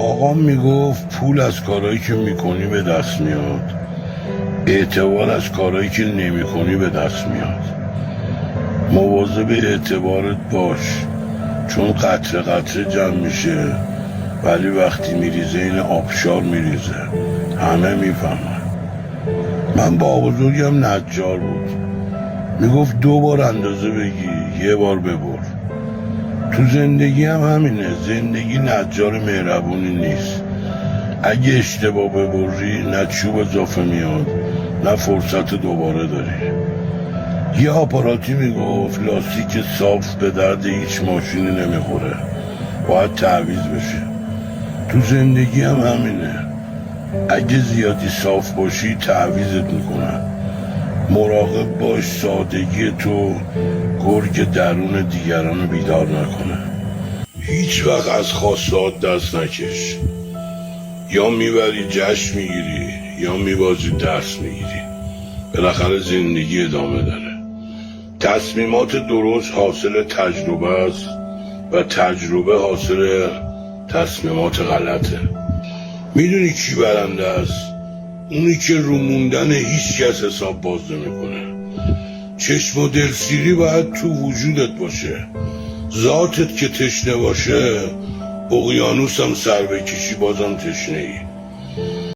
آقا میگفت پول از کارایی که میکنی به دست میاد، اعتبار از کارایی که نمیکنی به دست میاد. مواظب اعتبارت باش، چون قطره قطره جمع میشه، ولی وقتی میریزه این آبشار میریزه، همه میفهمن. من با بزرگم نجار بود، میگفت 2 بار اندازه بگی 1 بار ببر. تو زندگی هم همینه، زندگی نجار مهربونی نیست. اگه اشتباه ببری نه چوب اضافه میاد نه فرصت دوباره داری. یه آپاراتی میگفت لاستیک صاف به درد هیچ ماشینی نمیخوره، باید تعویض بشه. تو زندگی هم همینه، اگه زیادی صاف باشی تعویضت میکنن. مراقب باش سادگی تو گرگ درون دیگران بیدار نکنه. هیچ وقت از خواستهات دست نکش، یا میبری جشن میگیری یا میبازی درس میگیری. بالاخره زندگی ادامه داره. تصمیمات درست حاصل تجربه است و تجربه حاصل تصمیمات غلطه. میدونی کی برنده است؟ اونی که رو موندن هیچ کس حساب باز نمیکنه. چشم و دلسیری باید تو وجودت باشه. ذاتت که تشنه باشه، اقیانوس هم سر بکشی بازم تشنه ای.